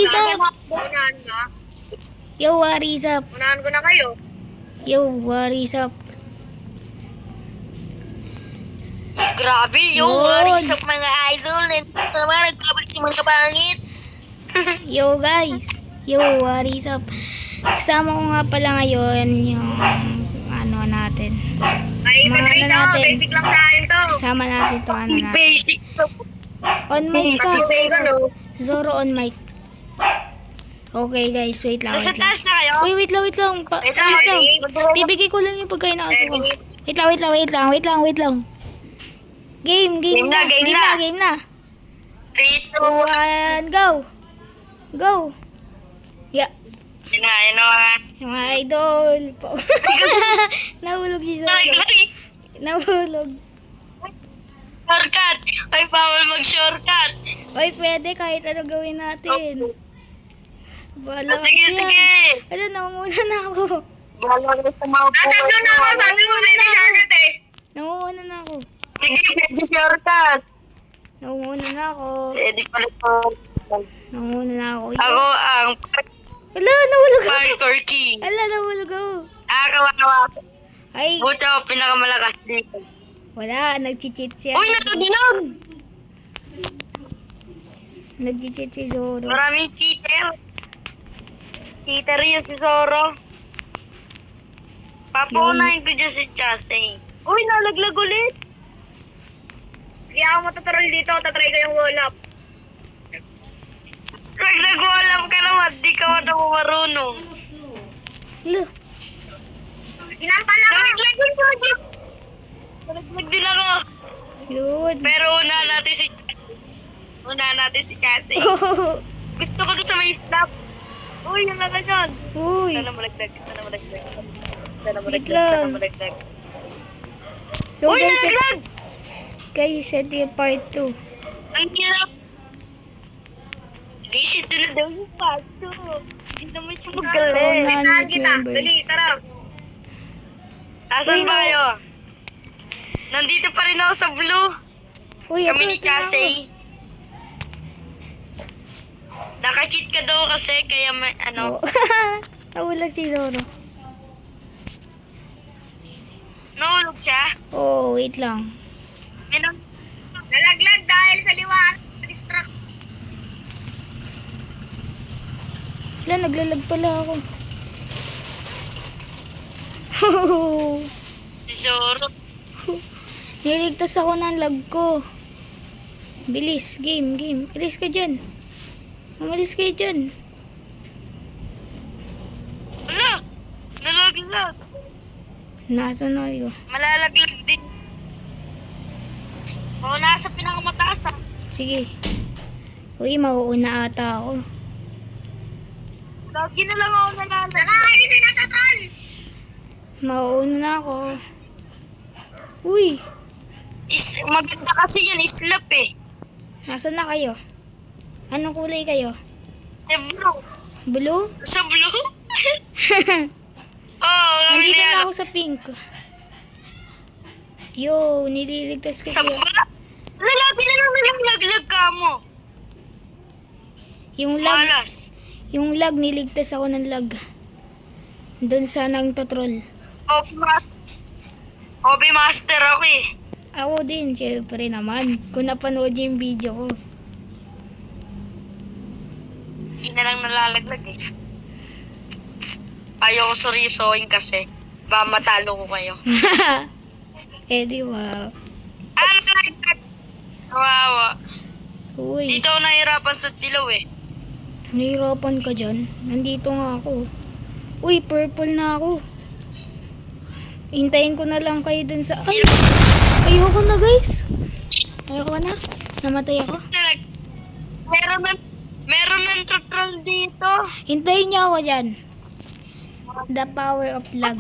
is up? Unahan na. Yo, what is up? Unahan ko na kayo. Yo, what is up? Grabe yung Yun. waris sa mga idol. Ito naman, nagkabalik si mga kapangit. Yo, guys. Yo, what is up? Kasama ko nga pala ngayon yung ano natin. Ay, Mga basic ano natin. basic lang sa akin to. Kasama natin to ano natin. Basic. On mic ka. Basic ano? Zoro on mic. Okay guys, wait lang, Nasa wait lang. taas na kayo? Uy, wait lang. Wait lang, Wait lang. Bibigay ko lang yung pagkain na kasi ko. Wait lang. Game Game na. Game na. 3, 2, 1, go. Go. Yeah. Yun na. Yung mga idol. Nahulog si Zoro. Nahulog. Shortcut. Ay, bawal mag-shortcut. Oy, pwede kahit ano gawin natin. Bahala Sige. Ano, nangunguna na ako. Bawal ka sa mga Nasa blue na ako. Sabi mo na ni Charlotte eh. Nangunguna na ako. Sige, pwede shortcut. Nangunguna na ako. Pwede pala shortcut. Nangunguna na ako. Ako ang Wala, nahulog ako. parkour king. Wala, nahulog ako. Kawawa. Ay, Buti ako pinakamalakas dito. wala, nag-cheat siya. Uy, nakaginog! Nag-cheat si Zoro. Maraming cheater. Cheater yun si Zoro. Papaunahin ko dyan si Chasey. Uy, nalaglag ulit. Hindi ako matutural dito. Tatry ko yung wall up. Pag nag-ualam ka naman, di ka man ako marunong. Look. Ginampal ako. Nalaglag din ako. Yun. Pero una natin si Chasey. Gusto ko doon sa may stop. Uy, yung lang dyan. Uy. Sana malaglag. Wait lang. So Uy, guys, nalaglag! guys, ito yung part 2. Ang hirap. Guys, ito na daw yung part 2. Hindi naman siya Oo magaling. nga. Saan kita? members. Dali, tara. Asan Uy, ba kayo? Nandito pa rin ako sa blue. Uy, Kami ni ito na ako. Chasey. Naka-cheat ka daw kasi kaya may ano. Oo. Nahulog si Zoro. Nahulog siya. Oh, wait lang. Nalaglag dahil sa liwanag. Distract. Wala, naglalag pala ako. Si Zoro. Niligtas ako ng lag ko. Bilis, game. Alis ka dyan. Umalis kayo dyan. Wala. Nalaglag. Nasa na yun. Malalaglag din. Ako nasa pinakamataas ah. Sige. Uy, mauuna ata ako. Lagi na lang ako nalalaglag. Nakakainis na sa troll. Mauuna na ako. Uy, Maganda kasi yun, islap eh. nasa na kayo? Anong kulay kayo? Sa blue. Blue? Sa blue? Oo, kami Nandito na na ako sa pink. Yo, nililigtas ko Sa siya. ba? Lalabi na lang nalaglag ka mo. Malas. Yung lag, niligtas ako ng lag. Doon sa nang patrol. Hobby master ako eh. Ako din, syempre naman. Kung napanood niyo yung video ko. Hindi na lang nalalaglag eh. Ayaw ko seryosohin kasi. Ba matalo ko kayo. Eh di wow. Nalaglag. Kawawa. Uy, Dito ako nahirapan sa dilaw eh. nahirapan ka dyan. Nandito nga ako. Uy, purple na ako. Hintayin ko na lang kayo dun sa... Ay! Ayoko na guys. Ayoko na. Namatay ako. Meron ng troll dito. Hintayin niyo ako dyan. The power of lag.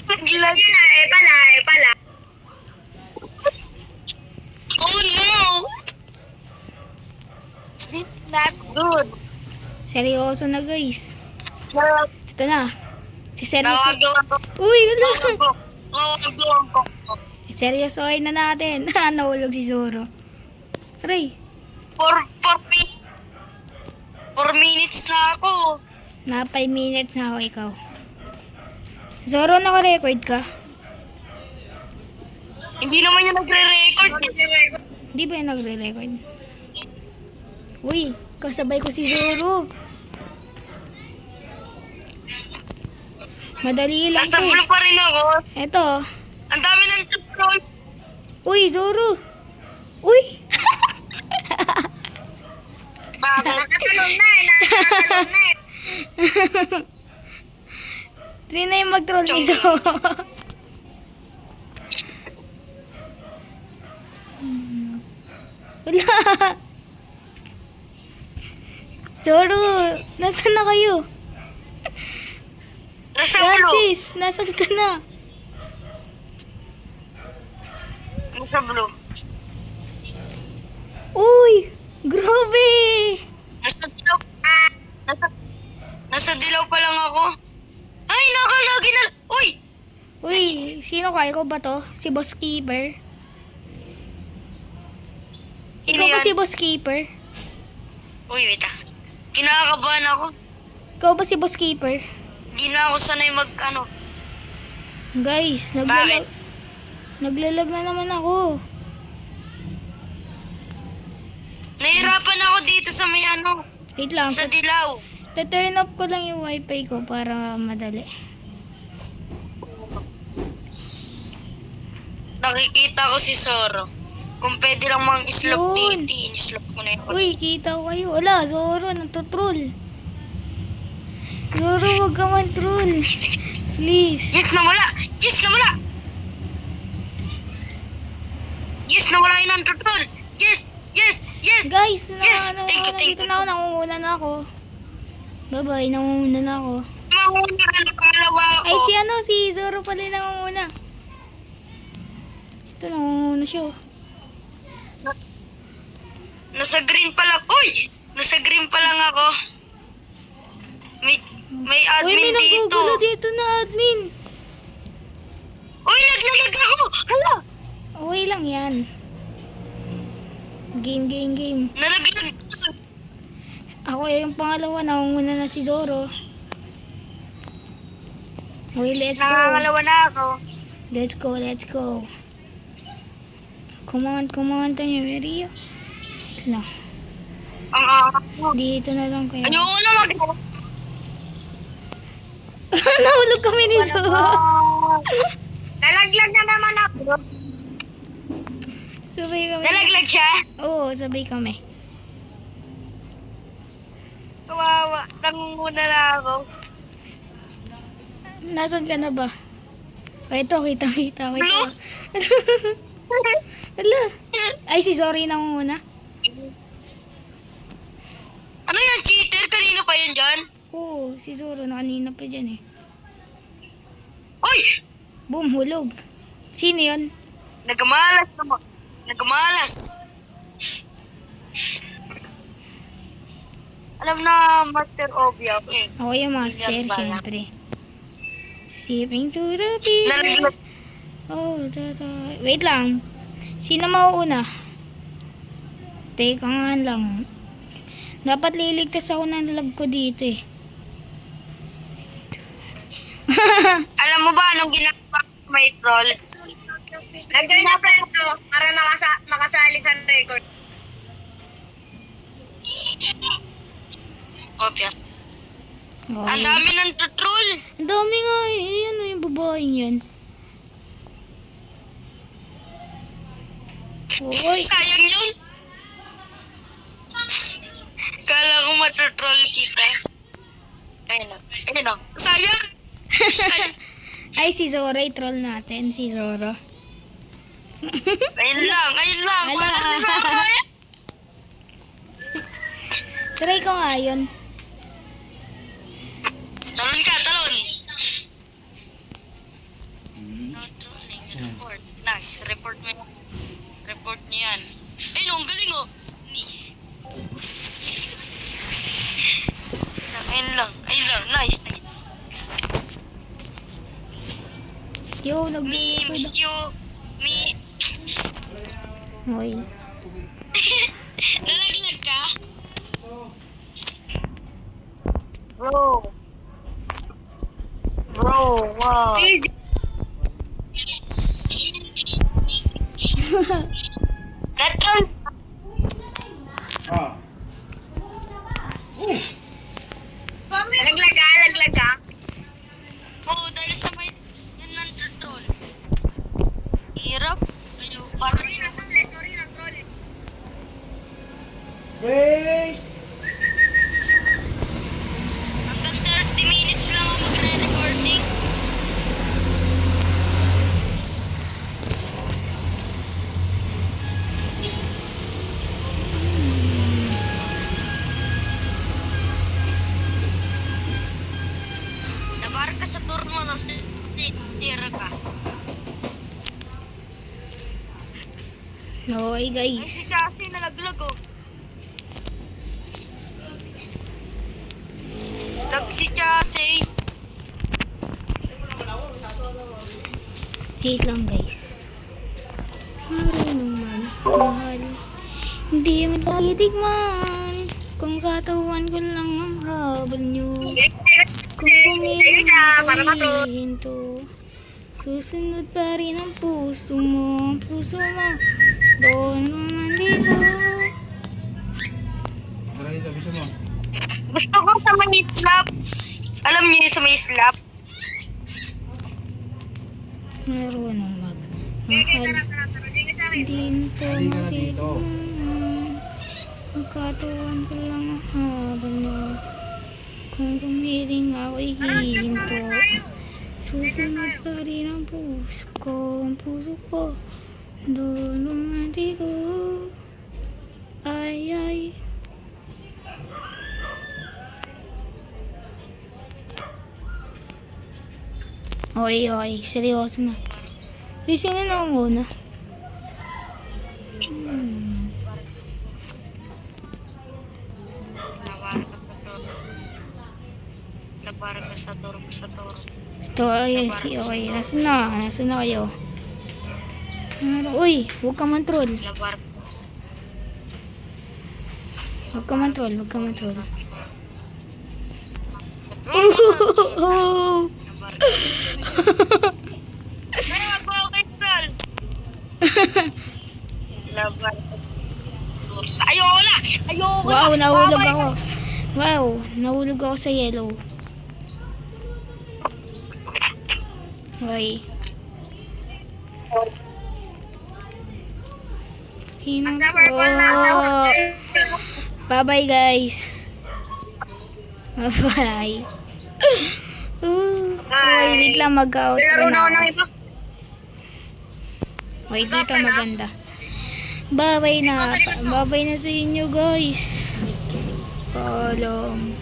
Naglag. Yun na, pala. Oh no! This not good. Seryoso na guys. Ito na. Seryoso. Nawagawa ko. Uy, wala. Nawagawa ko. Seryosohin na natin. Nahulog si Zoro. Aray. For me. minutes na ako. Na 5 minutes na ako ikaw. Zoro, naka-record ka? Hindi naman yung nagre-record. Di ba yung nagre-record? Uy, kasabay ko si Zoro. Madali lang Nasa to blue eh. pa rin ako. Eto. Ang dami ng troll. Uy, Zoro. Uy. Nakatalon na eh. Nakatalon na eh. Trinay mag-troll ni Zoro. Wala. Zoro, nasaan na kayo? Nasa blue. Francis, nasaan ka na? Nasa blue. Uy, grabe. Nasa dilaw. Nasa dilaw pa lang ako. Ay, nakalagi na. Uy! Uy, sino ka? Ikaw ba to? Si Boss Keeper? Sino Ikaw ba yan? si Boss Keeper? Uy, wait ah. Kinakabahan ako. Ikaw ba si Boss Keeper? Hindi na ako sanay Guys, Bakit? naglalag na naman ako. Nahirapan ako dito sa may Wait lang, sa dilaw. turn off ko lang yung wifi ko para madali. Nakikita ko si Zoro. Kung pwede lang mang islog Yun. dito, in-islog ko na yun. Uy, kita ko kayo. Wala, Zoro, nagtutroll. Zoro, wag ka man troll. Please. Yes, nawala! Yes, nawala! Yes, nawala yun ang tutul! Yes! Yes! Yes! Guys, Yes, thank you, thank dito you. na ako, nangunguna na ako. Bye-bye, nangunguna na ako. Mahuna ka na pangalawa ako. Ay, si Zoro pala yung nangunguna. Ito, nangunguna siya. Oh. Nasa green pa lang. Uy! Nasa green pa lang ako. May Uy, admin may dito. nanggugulo dito na admin. Uy, naglalag ako! Hala! Okay lang yan. Game. Nalaglag. Ako yung pangalawa, nangunguna na si Zoro. Uy, let's go. Nakangalawa na ako. Let's go. Come on, tayo, Maria. Wait lang. Ang angat mo. Dito na lang kayo. Ayoko na mag... Nahulog kami ni Zoro. Nalaglag na naman ako. Sabay kami. Nalaglag siya? Oo, sabay kami. Kawawa. Nangunguna na ako. Nasaan ka na ba? Ay, ito, kita. Blue? Hala. Ay, si Zoro yung nangunguna. Ano yan, cheater? Kanino pa yan dyan? Oo, si Zoro na kanina pa dyan eh. Uy! Boom, hulog. Sino yun? Nagamalas naman. Nagamalas. Alam na, Master Obia. Ako yung master, Yan pala. syempre. Sipping to the beat. Nalaglag. Oh, wait lang. Sino mauuna? Teka nga lang. Dapat liligtas ako ng lag ko dito eh. Alam mo ba anong ginagawa ko may troll? Lagay na friend ko para makasali sa record. Obia. Ang Okay. dami ng troll. Ang dami nga eh. Ayan yung babaeng yan. Uy. Sayang yun. Kala ko matutroll kita. Ayun na. Sayang. Sayang. Ay, si Zoro. I-troll natin. Si Zoro. Ayun lang. Ala. Wala si Zoro. Try ko nga yun. Talon ka, talon. No trolling. Report. Nice. Report mo yan. Report niyo yan. Ayun, ang galing oh. Nice. Ayun lang. Nice. Yo, Me, miss you. Me. Uy. Nalaglag ka? Bro. Bro, wow. Easy. Natron. Ah. Laglag ah, laglag ah. Oo, dahil sa may... Yun ng troll. Hirap. Ayaw, parang... Sorry, ng troll. Praise! Hanggang 30 minutes lang ako magre-recording. Nabar ka sa tour mo na tira ka. Okay Ay, guys. si Cassie nalaglag oh. Lag si Cassie. Wait lang guys. Marunong man, mahal. Hindi mo titigman. Kung katawan ko lang ang habal nyo. Kung pumiling Para matro. ako'y hinto. Susunod pa rin ang puso mo. Ang puso mo. Doon naman dito. Tara dito, bisa mo. Gusto ko sa may slap. Alam niyo yung sa may slap? Marunong mag. Gege, Mahal. tara. Gege sa akin. Hindi nito Halika na dito. matitigman. Ang katawan ko lang ang habal nyo. Kung pumiling ako'y hinto. Susunod pa rin ang puso ko. Ang puso ko. Doon lumandi ko. Ay, ay. Okay. Seryoso na. Sino na ang una? Labar ka sa tour. Ito, ay, okay. Nasaan na kayo? Uy, huwag ka man-troll. Labar. Huwag ka man-troll. Labar. Ay, wag mo ako crystal. Labar ka sa tour. Ayoko na! Wow, nahulog ako. Wow, nahulog ako sa yellow. Okay. Hinang Summer call na. ko. Bye-bye, guys. Bye-bye. Okay, wait lang, mag-outro Laro na na ako ng ako. iba. Wait, dito maganda. Bye-bye na. Bye-bye na sa inyo, guys. Paalam.